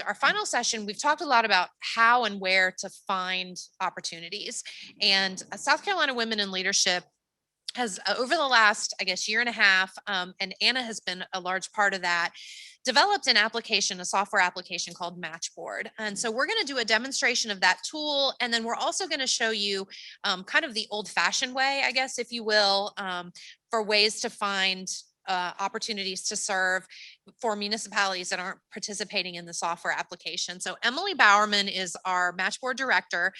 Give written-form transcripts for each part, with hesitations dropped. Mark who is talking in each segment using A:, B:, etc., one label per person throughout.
A: our final session, we've talked a lot about how and where to find opportunities. And South Carolina Women in Leadership has, over the last, I guess, year and a half, and Anna has been a large part of that, developed an application, a software application called MatchBoard. And so we're going to do a demonstration of that tool. And then we're also going to show you kind of the old fashioned way, I guess, if you will, for ways to find opportunities to serve for municipalities that aren't participating in the software application. So Emily Bowerman is our MatchBoard Director.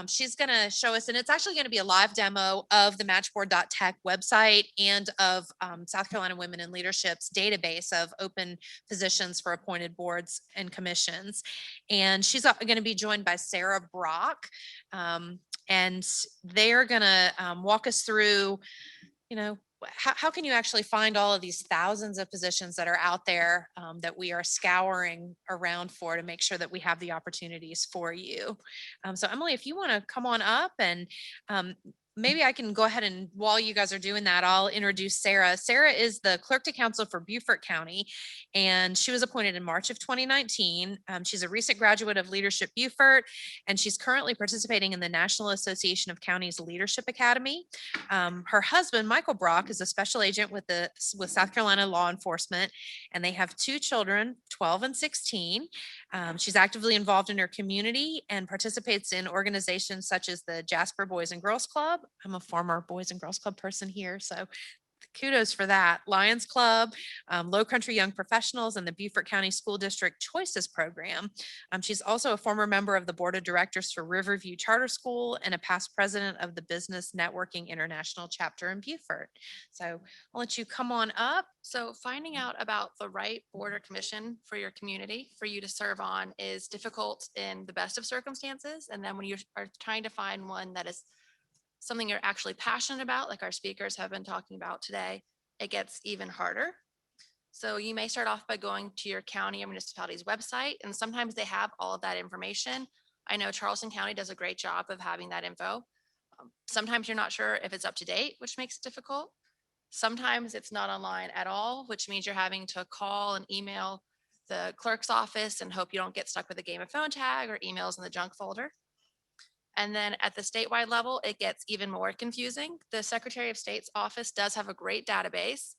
A: She's going to show us, and it's actually going to be a live demo of the matchboard.tech website and of South Carolina Women in Leadership's database of open positions for appointed boards and commissions. And she's going to be joined by Sarah Brock. And they're going to walk us through, how can you actually find all of these thousands of positions that are out there that we are scouring around for to make sure that we have the opportunities for you. So Emily, if you want to come on up, and maybe I can go ahead, and while you guys are doing that, I'll introduce Sarah. Sarah is the clerk to council for Beaufort County, and she was appointed in March of 2019. She's a recent graduate of Leadership Beaufort, and she's currently participating in the National Association of Counties Leadership Academy. Her husband, Michael Brock, is a special agent with South Carolina law enforcement, and they have two children, 12 and 16. She's actively involved in her community and participates in organizations such as the Jasper Boys and Girls Club. I'm a former Boys and Girls Club person here, so kudos for that. Lions Club, Low Country Young Professionals, and the Beaufort County School District Choices Program. She's also a former member of the board of directors for Riverview Charter School and a past president of the Business Networking International chapter in Beaufort. So I'll let you come on up.
B: So finding out about the right board or commission for your community for you to serve on is difficult in the best of circumstances. And then when you are trying to find one that is something you're actually passionate about, like our speakers have been talking about today, it gets even harder. So you may start off by going to your county or municipality's website, and sometimes they have all of that information. I know Charleston County does a great job of having that info. Sometimes you're not sure if it's up to date, which makes it difficult. Sometimes it's not online at all, which means you're having to call and email the clerk's office and hope you don't get stuck with a game of phone tag or emails in the junk folder. And then at the statewide level, it gets even more confusing. The Secretary of State's office does have a great database,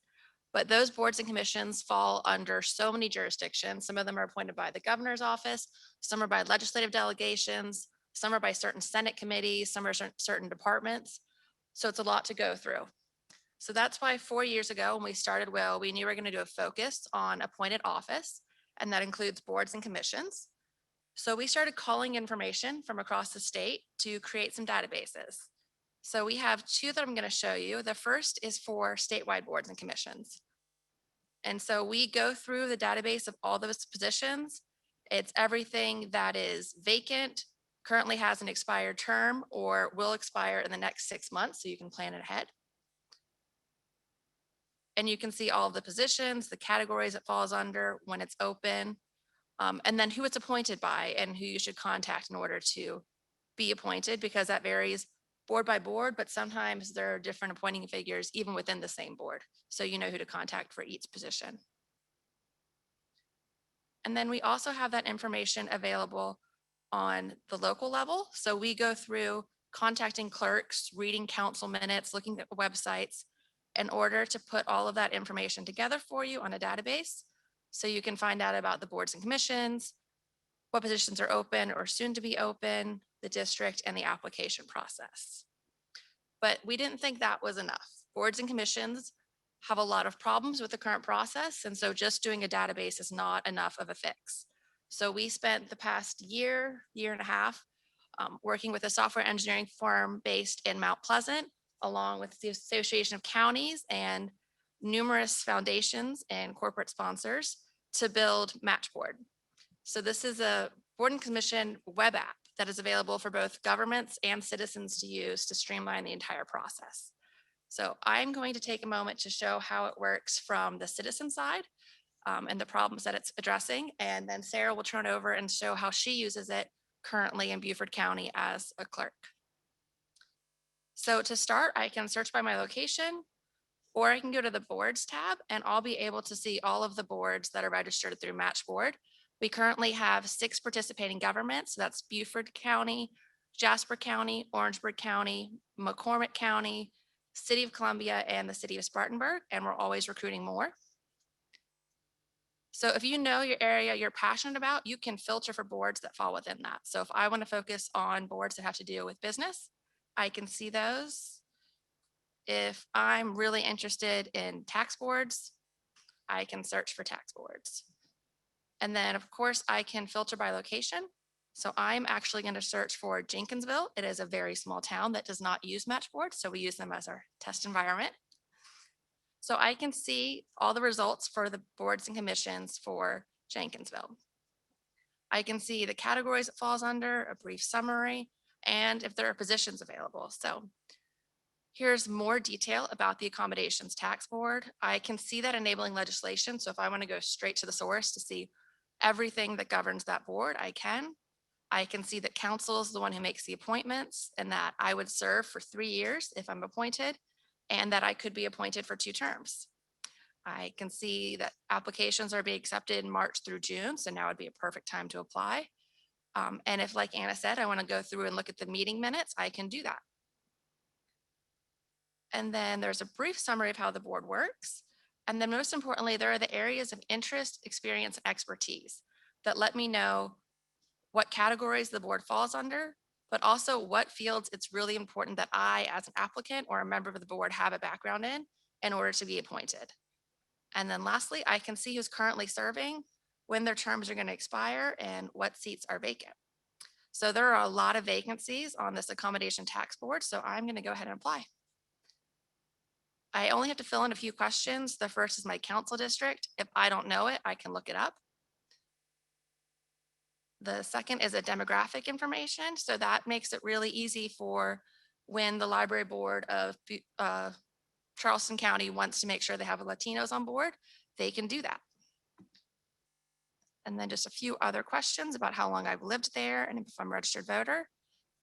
B: but those boards and commissions fall under so many jurisdictions. Some of them are appointed by the governor's office, some are by legislative delegations, some are by certain Senate committees, some are certain departments. So it's a lot to go through. So that's why 4 years ago, when we started WIL, we knew we were going to do a focus on appointed office, and that includes boards and commissions. So we started calling information from across the state to create some databases. So we have two that I'm going to show you. The first is for statewide boards and commissions. And so we go through the database of all those positions. It's everything that is vacant, currently has an expired term, or will expire in the next 6 months, so you can plan it ahead. And you can see all of the positions, the categories it falls under, when it's open, and then who it's appointed by and who you should contact in order to be appointed, because that varies board by board, but sometimes there are different appointing figures even within the same board. So you know who to contact for each position. And then we also have that information available on the local level. So we go through contacting clerks, reading council minutes, looking at websites in order to put all of that information together for you on a database. So you can find out about the boards and commissions, what positions are open or soon to be open, the district, and the application process. But we didn't think that was enough. Boards and commissions have a lot of problems with the current process, and so just doing a database is not enough of a fix. So we spent the past year and a half working with a software engineering firm based in Mount Pleasant, along with the Association of Counties and numerous foundations and corporate sponsors to build MatchBoard. So this is a board and commission web app that is available for both governments and citizens to use to streamline the entire process. So I'm going to take a moment to show how it works from the citizen side and the problems that it's addressing. And then Sarah will turn over and show how she uses it currently in Beaufort County as a clerk. So to start, I can search by my location, or I can go to the boards tab and I'll be able to see all of the boards that are registered through MatchBoard. We currently have 6 participating governments. So that's Beaufort County, Jasper County, Orangeburg County, McCormick County, City of Columbia, and the City of Spartanburg, and we're always recruiting more. So if you know your area you're passionate about, you can filter for boards that fall within that. So if I want to focus on boards that have to do with business, I can see those. If I'm really interested in tax boards, I can search for tax boards. And then, of course, I can filter by location. So I'm actually going to search for Jenkinsville. It is a very small town that does not use MatchBoard, so we use them as our test environment. So I can see all the results for the boards and commissions for Jenkinsville. I can see the categories it falls under, a brief summary, and if there are positions available. So here's more detail about the accommodations tax board. I can see that enabling legislation. So if I want to go straight to the source to see everything that governs that board, I can. I can see that council is the one who makes the appointments and that I would serve for 3 years if I'm appointed, and that I could be appointed for 2 terms. I can see that applications are being accepted in March through June, so now would be a perfect time to apply. And if, like Anna said, I want to go through and look at the meeting minutes, I can do that. And then there's a brief summary of how the board works. And then most importantly, there are the areas of interest, experience, and expertise that let me know what categories the board falls under, but also what fields it's really important that I, as an applicant or a member of the board, have a background in order to be appointed. And then lastly, I can see who's currently serving, when their terms are going to expire, and what seats are vacant. So there are a lot of vacancies on this accommodation tax board, so I'm going to go ahead and apply. I only have to fill in a few questions. The first is my council district. If I don't know it, I can look it up. The second is a demographic information. So that makes it really easy for when the library board of Charleston County wants to make sure they have Latinos on board, they can do that. And then just a few other questions about how long I've lived there and if I'm a registered voter.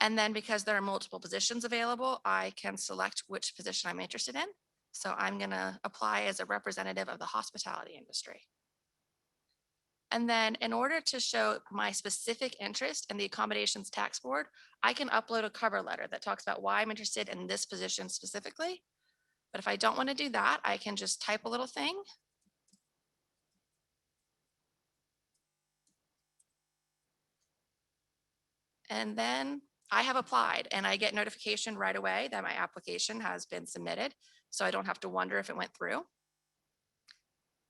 B: And then because there are multiple positions available, I can select which position I'm interested in. So I'm going to apply as a representative of the hospitality industry. And then in order to show my specific interest in the accommodations tax board, I can upload a cover letter that talks about why I'm interested in this position specifically. But if I don't want to do that, I can just type a little thing. And then I have applied and I get notification right away that my application has been submitted. So I don't have to wonder if it went through.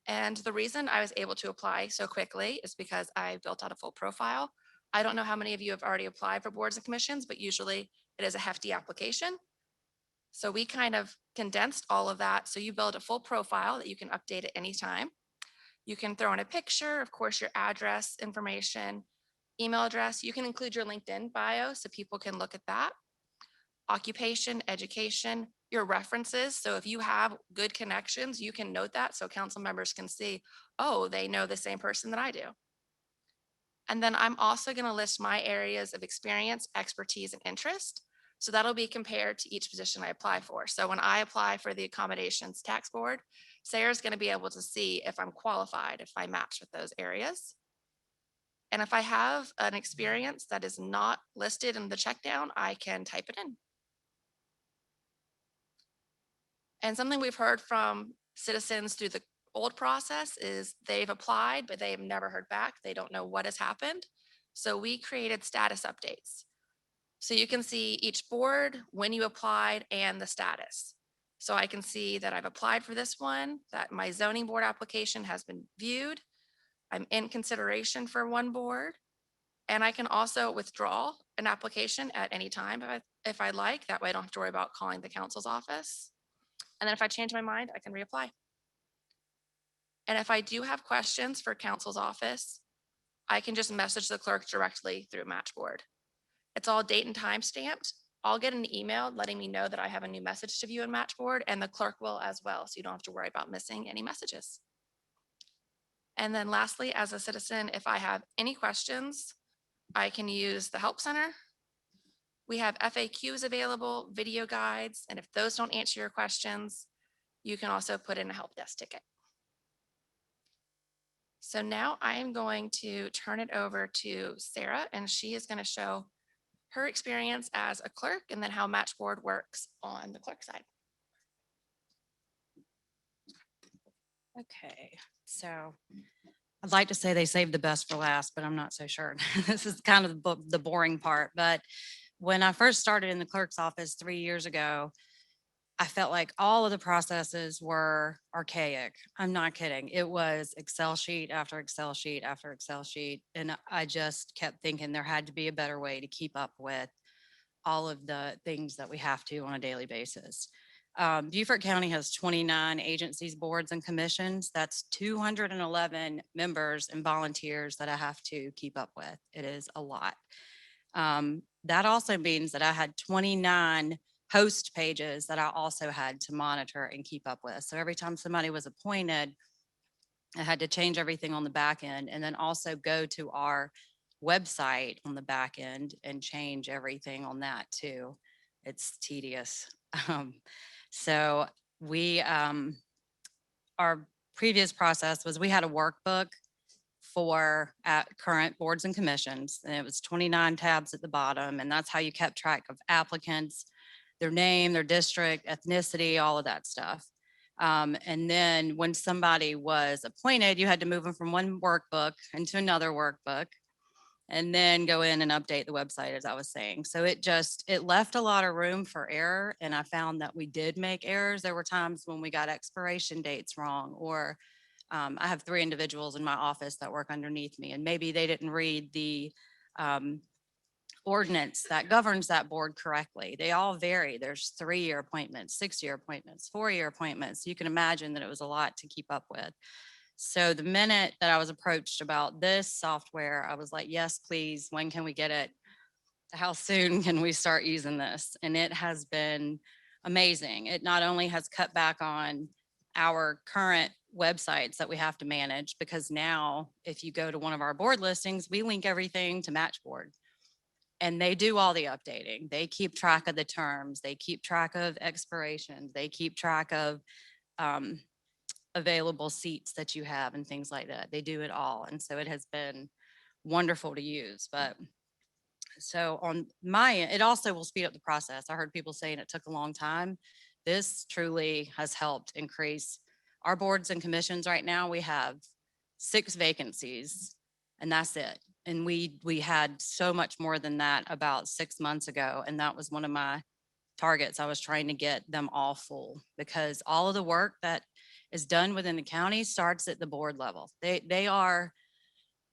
B: And the reason I was able to apply so quickly is because I built out a full profile. I don't know how many of you have already applied for boards and commissions, but usually it is a hefty application. So we kind of condensed all of that. So you build a full profile that you can update at any time. You can throw in a picture, of course, your address information, email address. You can include your LinkedIn bio so people can look at that. Occupation, education, your references. So if you have good connections, you can note that so council members can see, oh, they know the same person that I do. And then I'm also going to list my areas of experience, expertise, and interest. So that'll be compared to each position I apply for. So when I apply for the accommodations tax board, Sarah's going to be able to see if I'm qualified, if I match with those areas. And if I have an experience that is not listed in the check down, I can type it in. And something we've heard from citizens through the old process is they've applied, but they have never heard back. They don't know what has happened. So we created status updates. So you can see each board, when you applied, and the status. So I can see that I've applied for this one, that my zoning board application has been viewed. I'm in consideration for one board. And I can also withdraw an application at any time if I like. That way I don't have to worry about calling the council's office. And then if I change my mind, I can reapply. And if I do have questions for council's office, I can just message the clerk directly through MatchBoard. It's all date and time stamped. I'll get an email letting me know that I have a new message to view in MatchBoard, and the clerk will as well. So you don't have to worry about missing any messages. And then lastly, as a citizen, if I have any questions, I can use the Help Center. We have FAQs available, video guides, and if those don't answer your questions, you can also put in a help desk ticket. So now I am going to turn it over to Sarah, and she is going to show her experience as a clerk and then how MatchBoard works on the clerk side.
C: Okay, so I'd like to say they saved the best for last, but I'm not so sure. This is kind of the boring part, but when I first started in the clerk's office 3 years ago, I felt like all of the processes were archaic. I'm not kidding. It was Excel sheet after Excel sheet after Excel sheet. And I just kept thinking there had to be a better way to keep up with all of the things that we have to on a daily basis. Beaufort County has 29 agencies, boards, and commissions. That's 211 members and volunteers that I have to keep up with. It is a lot. That also means that I had 29 host pages that I also had to monitor and keep up with. So every time somebody was appointed, I had to change everything on the back end and then also go to our website on the back end and change everything on that too. It's tedious. Um, so we, our previous process was we had a workbook for current boards and commissions, and it was 29 tabs at the bottom, and that's how you kept track of applicants, their name, their district, ethnicity, all of that stuff. And then when somebody was appointed, you had to move them from one workbook into another workbook and then go in and update the website, as I was saying. So it left a lot of room for error. And I found that we did make errors. There were times when we got expiration dates wrong, or I have 3 individuals in my office that work underneath me, and maybe they didn't read the ordinance that governs that board correctly. They all vary. There's 3-year appointments, 6-year appointments, 4-year appointments. You can imagine that it was a lot to keep up with. So the minute that I was approached about this software, I was like, yes, please. When can we get it? How soon can we start using this? And it has been amazing. It not only has cut back on our current websites that we have to manage, because now if you go to one of our board listings, we link everything to MatchBoard. And they do all the updating. They keep track of the terms. They keep track of expirations. They keep track of available seats that you have and things like that. They do it all. And so it has been wonderful to use. But so on my end, it also will speed up the process. I heard people saying it took a long time. This truly has helped increase our boards and commissions. Right now, we have 6 vacancies, and that's it. And we had so much more than that about 6 months ago. And that was one of my targets. I was trying to get them all full, because all of the work that is done within the county starts at the board level. They are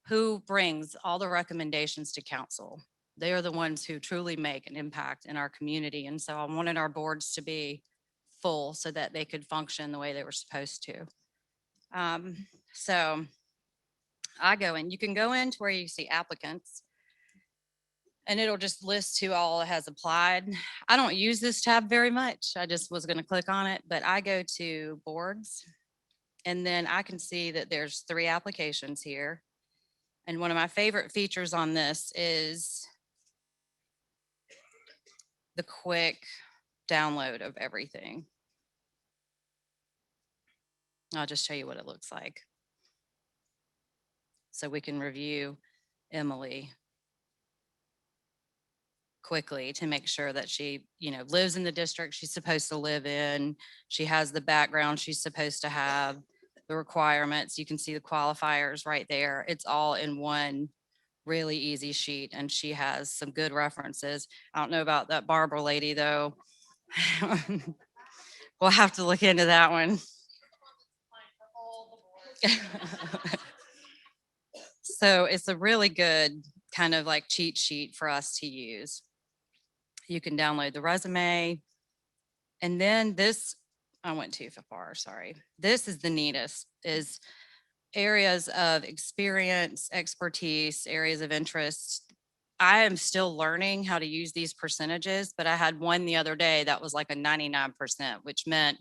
C: who brings all the recommendations to council. They are the ones who truly make an impact in our community. And so I wanted our boards to be full so that they could function the way they were supposed to. So I go in, you can go into where you see applicants, and it'll just list who all has applied. I don't use this tab very much. I just was going to click on it, but I go to boards, and then I can see that there's 3 applications here. And one of my favorite features on this is the quick download of everything. I'll just show you what it looks like, so we can review Emily quickly to make sure that she, lives in the district she's supposed to live in. She has the background she's supposed to have, the requirements. You can see the qualifiers right there. It's all in one really easy sheet, and she has some good references. I don't know about that Barbara lady though. We'll have to look into that one. So it's a really good kind of like cheat sheet for us to use. You can download the resume. And then this, I went too far, sorry. This is the neatest, is areas of experience, expertise, areas of interest. I am still learning how to use these percentages, but I had one the other day that was like a 99%, which meant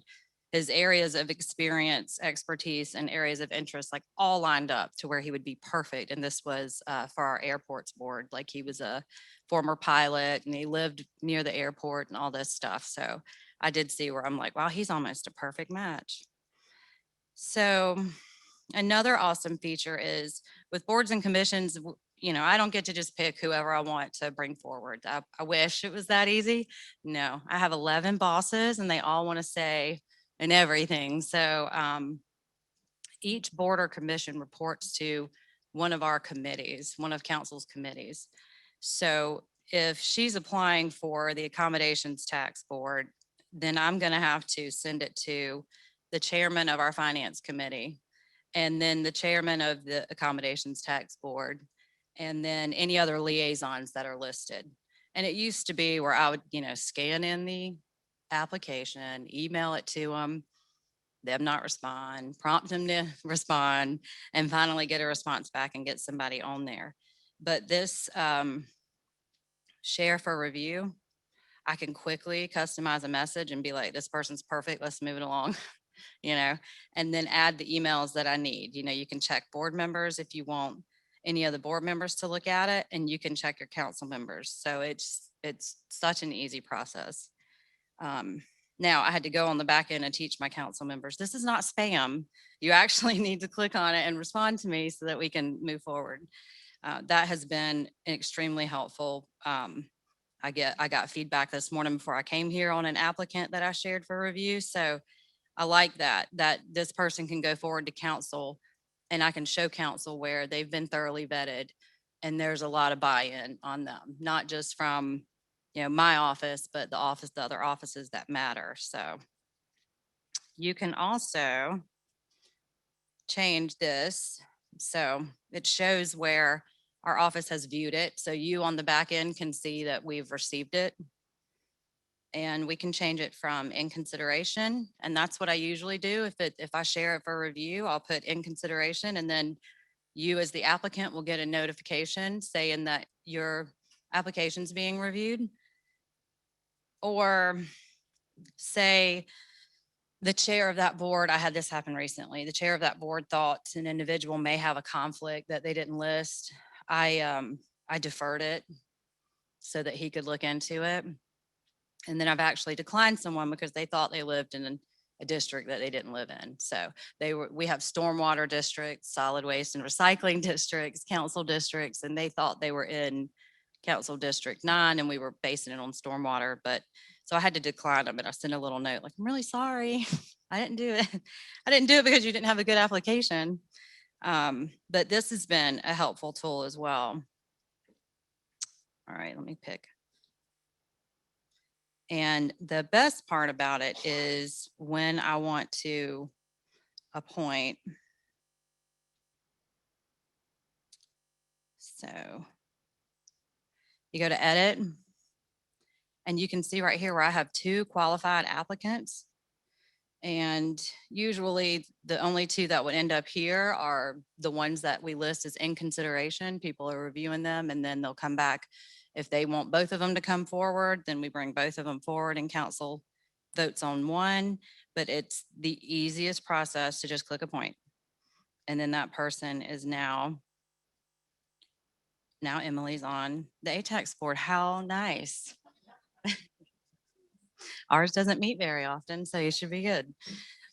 C: his areas of experience, expertise, and areas of interest, like all lined up to where he would be perfect. And this was for our airports board. Like he was a former pilot and he lived near the airport and all this stuff. So I did see where I'm like, wow, he's almost a perfect match. So Another awesome feature is with boards and commissions, I don't get to just pick whoever I want to bring forward. I wish it was that easy. No, I have 11 bosses and they all want to say and everything. So each board or commission reports to one of our committees, one of council's committees. So if she's applying for the accommodations tax board, then I'm going to have to send it to the chairman of our finance committee, and then the chairman of the accommodations tax board, and then any other liaisons that are listed. And it used to be where I would, scan in the application, email it to them not respond, prompt them to respond, and finally get a response back and get somebody on there. But this share for review, I can quickly customize a message and be like, this person's perfect, let's move it along. And then add the emails that I need. You can check board members if you want any of the board members to look at it, and you can check your council members. So it's such an easy process. Now I had to go on the back end and teach my council members, this is not spam. You actually need to click on it and respond to me so that we can move forward. That has been extremely helpful. I got feedback this morning before I came here on an applicant that I shared for review. So I like that this person can go forward to council and I can show council where they've been thoroughly vetted and there's a lot of buy-in on them, not just from, my office, but the other offices that matter. So you can also change this. So it shows where our office has viewed it. So you on the back end can see that we've received it. And we can change it from in consideration. And that's what I usually do. If I share it for review, I'll put in consideration, and then you as the applicant will get a notification saying that your application's being reviewed. Or say the chair of that board, I had this happen recently. The chair of that board thought an individual may have a conflict that they didn't list. I deferred it so that he could look into it. And then I've actually declined someone because they thought they lived in a district that they didn't live in. So we have stormwater districts, solid waste and recycling districts, council districts, and they thought they were in council district 9 and we were basing it on stormwater. But so I had to decline them, and I sent a little note like, I'm really sorry. I didn't do it. I didn't do it because you didn't have a good application. But this has been a helpful tool as well. All right, let me pick. And the best part about it is when I want to appoint. So you go to edit and you can see right here where I have 2 qualified applicants. And usually the only 2 that would end up here are the ones that we list as in consideration. People are reviewing them and then they'll come back. If they want both of them to come forward, then we bring both of them forward and council votes on one. But it's the easiest process to just click appoint. And then that person is now Emily's on the ATAX board. How nice. Ours doesn't meet very often, so you should be good.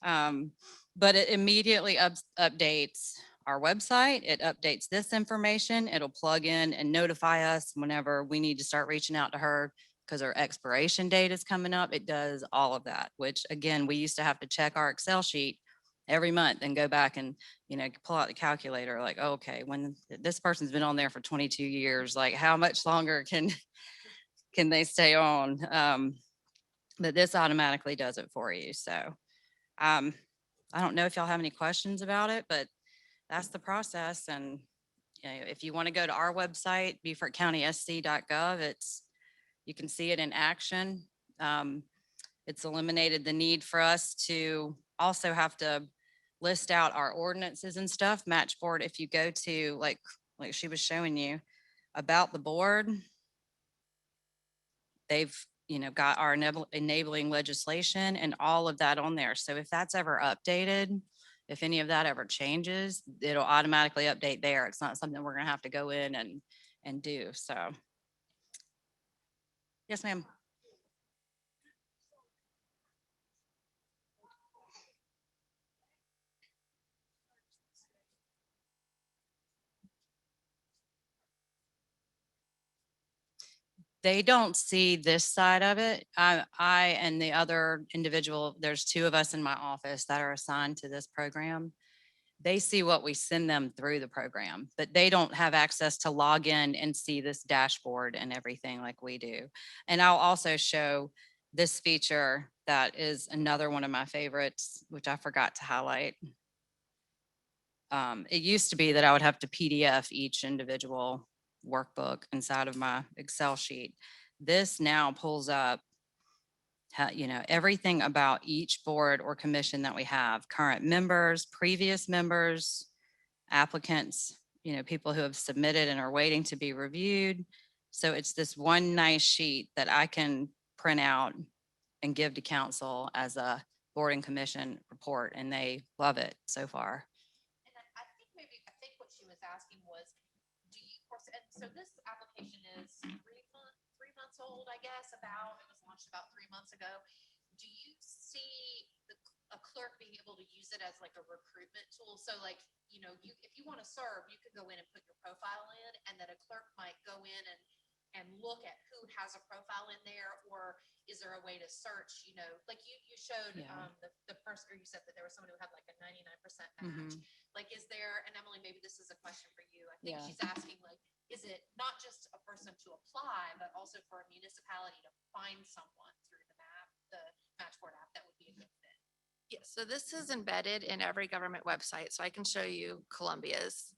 C: But it immediately updates our website. It updates this information. It'll plug in and notify us whenever we need to start reaching out to her because her expiration date is coming up. It does all of that, which again, we used to have to check our Excel sheet every month and go back and, pull out the calculator like, oh, okay, when this person's been on there for 22 years, like how much longer can they stay on? But this automatically does it for you. So I don't know if y'all have any questions about it, but that's the process. And if you want to go to our website, BeaufortCountySC.gov, you can see it in action. It's eliminated the need for us to also have to list out our ordinances and stuff. MatchBoard, if you go to like she was showing you about the board, they've got our enabling legislation and all of that on there. So if that's ever updated, if any of that ever changes, it'll automatically update there. It's not something we're gonna have to go in and do. So yes, ma'am. They don't see this side of it. I and the other individual, there's two of us in my office that are assigned to this program. They see what we send them through the program, but they don't have access to log in and see this dashboard and everything like we do. And I'll also show this feature that is another one of my favorites, which I forgot to highlight. It used to be that I would have to PDF each individual workbook inside of my Excel sheet. This now pulls up, everything about each board or commission that we have, current members, previous members, applicants, people who have submitted and are waiting to be reviewed. So it's this one nice sheet that I can print out and give to council as a board and commission report, and they love it so far.
A: And I think what she was asking was, do you, and so this application is 3 months old, I guess, it was launched about 3 months ago. Do you see a clerk being able to use it as like a recruitment tool? So like, if you want to serve, you could go in and put your profile in, and then a clerk might go in and look at who has a profile in there, or is there a way to search, like you showed,
C: Yeah.
A: the person, or you said that there was someone who had like a 99% match.
C: Mhm.
A: Like, is there, and Emily, maybe this is a question for you. I think
C: Yeah.
A: she's asking, like, is it not just a person to apply, but also for a municipality to find someone through the Matchboard app that would be a good fit?
B: Yes, so this is embedded in every government website, so I can show you Columbia's.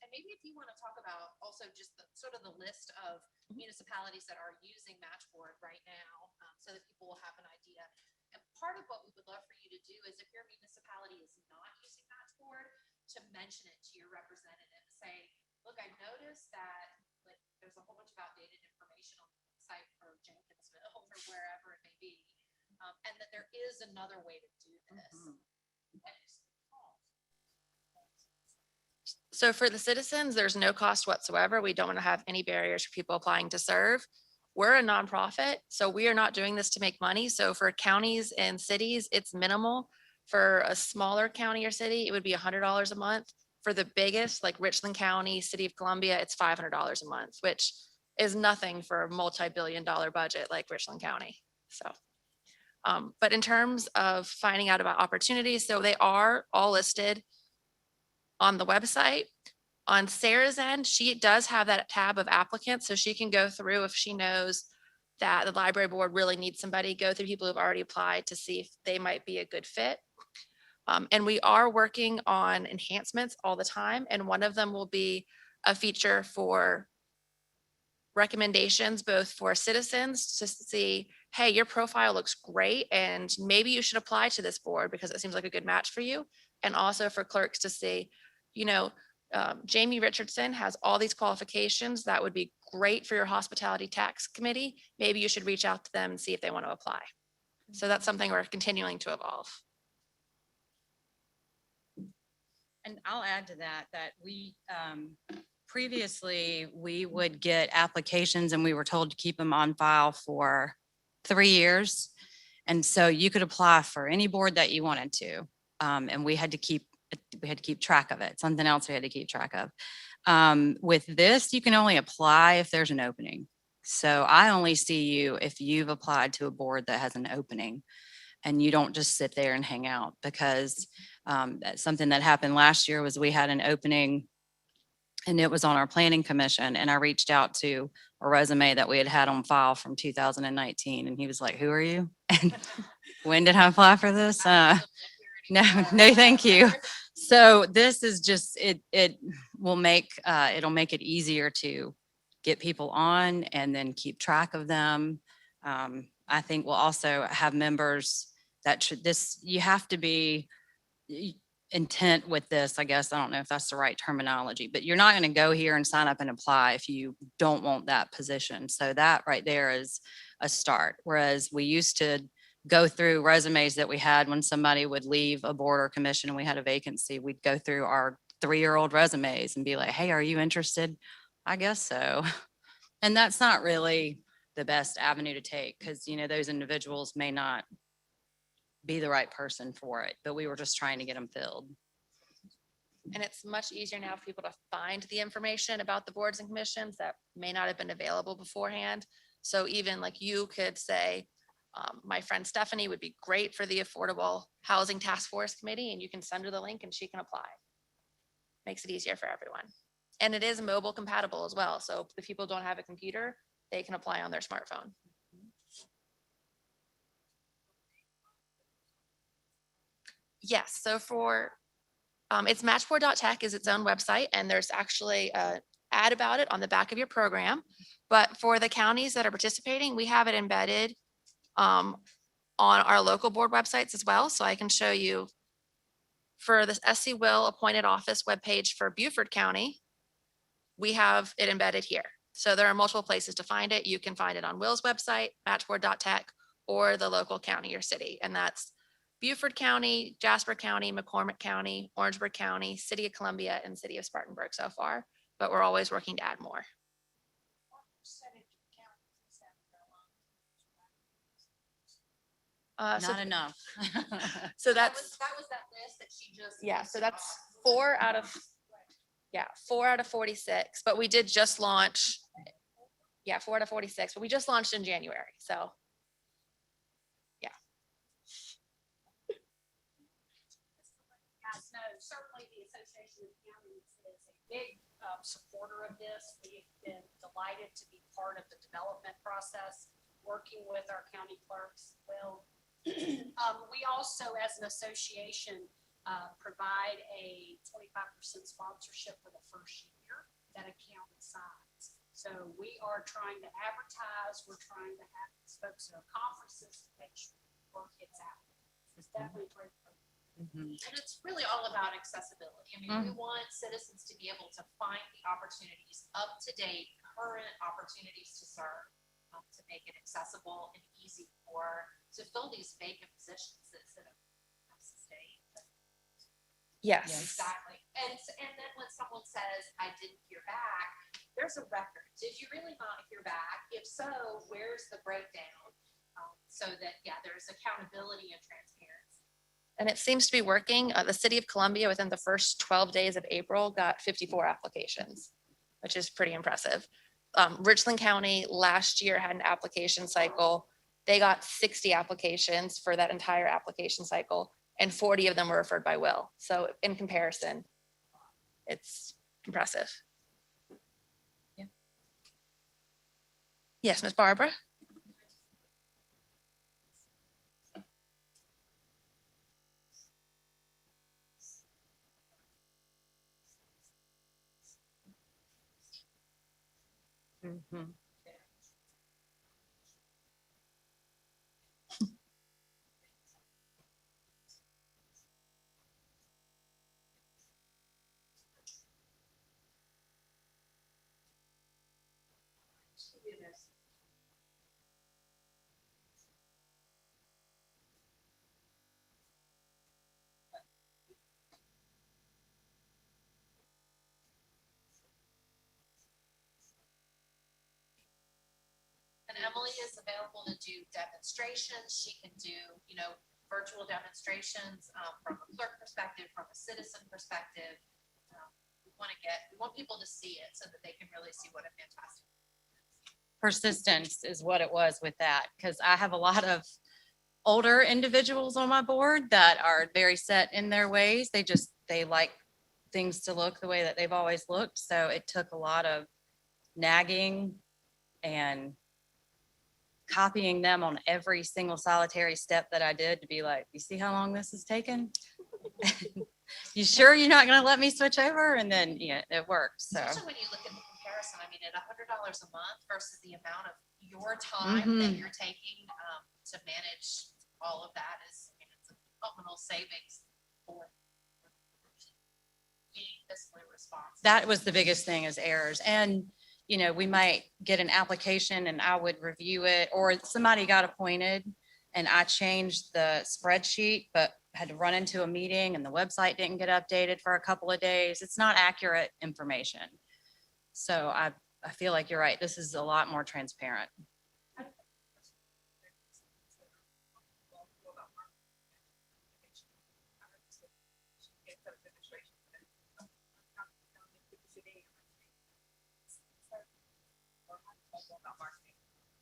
A: And maybe if you want to talk about also just the sort of the list of municipalities that are using Matchboard right now, so that people will have an idea. And part of what we would love for you to do is, if your municipality is not using Matchboard, to mention it to your representative. Say, look, I noticed that like there's a whole bunch of outdated information on the site for Jenkinsville or wherever it may be, and that there is another way to do this. And it's
B: So for the citizens, there's no cost whatsoever. We don't want to have any barriers for people applying to serve. We're a nonprofit, so we are not doing this to make money. So for counties and cities, it's minimal. For a smaller county or city, it would be $100 a month. For the biggest, like Richland County, City of Columbia, it's $500 a month, which is nothing for a multi-billion-dollar budget like Richland County. So, but in terms of finding out about opportunities, so they are all listed on the website. On Sarah's end, she does have that tab of applicants, so she can go through if she knows that the library board really needs somebody, go through people who've already applied to see if they might be a good fit. And we are working on enhancements all the time, and one of them will be a feature for recommendations, both for citizens to see, hey, your profile looks great, and maybe you should apply to this board because it seems like a good match for you. And also for clerks to see, Jamie Richardson has all these qualifications that would be great for your hospitality tax committee. Maybe you should reach out to them and see if they want to apply. So that's something we're continuing to evolve.
C: And I'll add to that, we, previously, we would get applications and we were told to keep them on file for 3 years. And so you could apply for any board that you wanted to. And we had to keep track of it. Something else we had to keep track of. With this, you can only apply if there's an opening. So I only see you if you've applied to a board that has an opening, and you don't just sit there and hang out, because that's something that happened last year was we had an opening and it was on our planning commission, and I reached out to a resume that we had had on file from 2019, and he was like, "Who are you? And when did I apply for this?" No, thank you. So this is just, it will make, it'll make it easier to get people on and then keep track of them. I think we'll also have members that you have to be intent with this, I guess. I don't know if that's the right terminology, but you're not going to go here and sign up and apply if you don't want that position. So that right there is a start. Whereas we used to go through resumes that we had when somebody would leave a board or commission and we had a vacancy. We'd go through our 3-year-old resumes and be like, "Hey, are you interested?" "I guess so." And that's not really the best avenue to take, because, those individuals may not be the right person for it, but we were just trying to get them filled.
B: And it's much easier now for people to find the information about the boards and commissions that may not have been available beforehand. So even like you could say, my friend Stephanie would be great for the Affordable Housing Task Force Committee, and you can send her the link and she can apply. Makes it easier for everyone. And it is mobile compatible as well. So if people don't have a computer, they can apply on their smartphone. Yes, so for, it's matchboard.tech is its own website, and there's actually a ad about it on the back of your program. But for the counties that are participating, we have it embedded on our local board websites as well. So I can show you for the SC WIL appointed office webpage for Beaufort County, we have it embedded here. So there are multiple places to find it. You can find it on WIL's website, matchboard.tech, or the local county or city. And that's Beaufort County, Jasper County, McCormick County, Orangeburg County, City of Columbia, and City of Spartanburg so far, but we're always working to add more. So,
C: Not enough.
B: so that's,
A: That was that list that she just.
B: yeah, so that's 4 out of 46, but we did just launch. Yeah, 4 out of 46, but we just launched in January, so.
D: Yes, no, certainly the Association of Counties is a big supporter of this. We've been delighted to be part of the development process, working with our county clerks. Well, we also, as an association, provide a 25% sponsorship for the first year that a county signs. So we are trying to advertise, we're trying to have these folks at our conferences to make sure the word gets out. It's definitely great.
A: And it's really all about accessibility. I mean, we want citizens to be able to find the opportunities, up to date, current opportunities to serve, to make it accessible and easy to fill these vacant positions that have sustained.
B: Yes.
A: Exactly. And then when someone says, I didn't hear back, there's a record. Did you really not hear back? If so, where's the breakdown? So that, yeah, there's accountability and transparency.
B: And it seems to be working. The City of Columbia, within the first 12 days of April, got 54 applications, which is pretty impressive. Richland County last year had an application cycle. They got 60 applications for that entire application cycle, and 40 of them were referred by WIL. So in comparison, it's impressive. Yeah. Yes, Ms. Barbara?
C: Mhm.
A: And Emily is available to do demonstrations. She can do, virtual demonstrations from a clerk perspective, from a citizen perspective. We want people to see it so that they can really see what a fantastic.
C: Persistence is what it was with that, because I have a lot of older individuals on my board that are very set in their ways. They like things to look the way that they've always looked. So it took a lot of nagging and copying them on every single solitary step that I did to be like, you see how long this has taken? You sure you're not going to let me switch over? And then, yeah, it works. So.
A: Especially when you look at the comparison, I mean, at $100 a month versus the amount of your time that you're taking to manage all of that it's a phenomenal savings for being fiscally responsible.
C: That was the biggest thing, is errors. And, we might get an application and I would review it, or somebody got appointed and I changed the spreadsheet, but had to run into a meeting and the website didn't get updated for a couple of days. It's not accurate information. So I feel like you're right. This is a lot more transparent.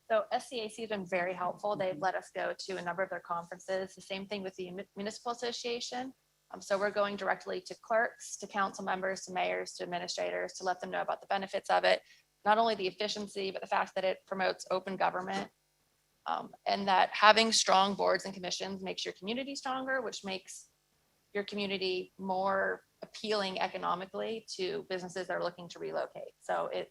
B: So SCAC has been very helpful. They've let us go to a number of their conferences. The same thing with the municipal association. So we're going directly to clerks, to council members, to mayors, to administrators, to let them know about the benefits of it. Not only the efficiency, but the fact that it promotes open government. And that having strong boards and commissions makes your community stronger, which makes your community more appealing economically to businesses that are looking to relocate. So it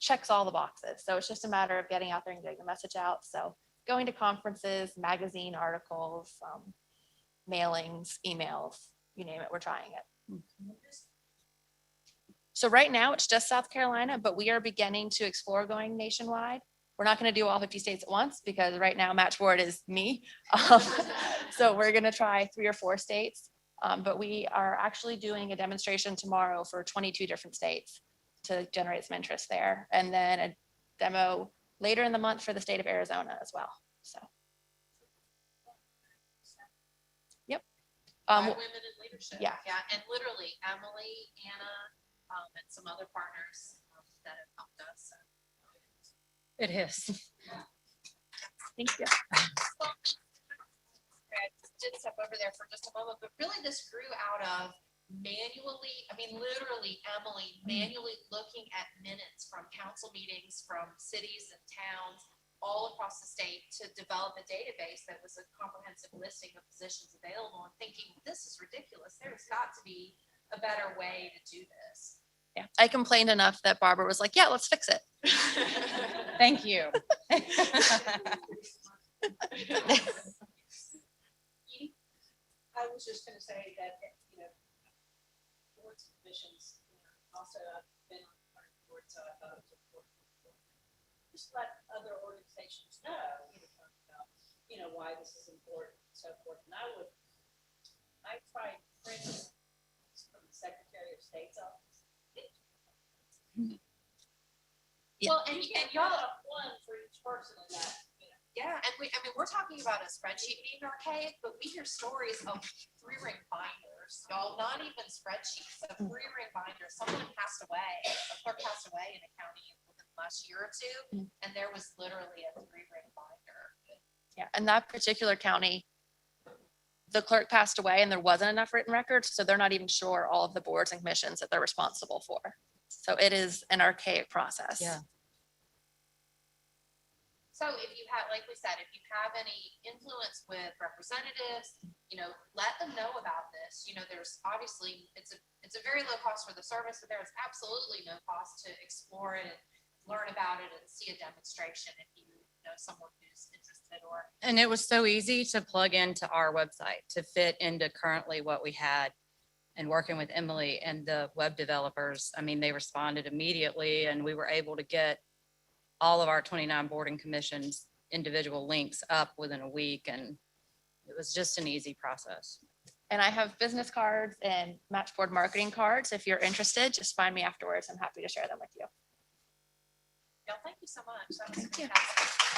B: checks all the boxes. So it's just a matter of getting out there and getting the message out. So going to conferences, magazine articles, mailings, emails, you name it, we're trying it. So right now it's just South Carolina, but we are beginning to explore going nationwide. We're not going to do all 50 states at once because right now MatchBoard is me. So we're going to try 3 or 4 states, but we are actually doing a demonstration tomorrow for 22 different states to generate some interest there. And then a demo later in the month for the state of Arizona as well. So. Yep.
A: By women in leadership.
B: yeah.
A: Yeah, and literally Emily, Anna, and some other partners that have helped us. So.
C: It is.
B: Thank you.
A: I did step over there for just a moment, but really this grew out of manually, I mean, literally Emily manually looking at minutes from council meetings from cities and towns all across the state to develop a database that was a comprehensive listing of positions available and thinking, this is ridiculous. There's got to be a better way to do this.
B: Yeah, I complained enough that Barbara was like, yeah, let's fix it.
C: Thank you.
E: I was just gonna say that, boards and commissions, also I've been on the board, so I thought it was important. Just let other organizations know, about, why this is important and so forth. And I tried printing from the Secretary of State's office.
A: Well, and y'all,
E: one for each person in that,
A: yeah, and we're talking about a spreadsheet being archaic, but we hear stories of 3-ring binders, y'all, not even spreadsheets, a 3-ring binder. Someone passed away, a clerk passed away in a county within the last year or 2, and there was literally a 3-ring binder.
B: Yeah, in that particular county, the clerk passed away and there wasn't enough written records, so they're not even sure all of the boards and commissions that they're responsible for. So it is an archaic process.
C: Yeah.
A: So if you have, like we said, if you have any influence with representatives, let them know about this. There's obviously, it's a very low cost for the service, but there's absolutely no cost to explore it and learn about it and see a demonstration if you know someone who's interested or.
C: And it was so easy to plug into our website to fit into currently what we had. And working with Emily and the web developers, they responded immediately and we were able to get all of our 29 boarding commissions individual links up within a week. And it was just an easy process.
B: And I have business cards and MatchBoard marketing cards. If you're interested, just find me afterwards. I'm happy to share them with you.
A: Yeah, thank you so much. That was fantastic.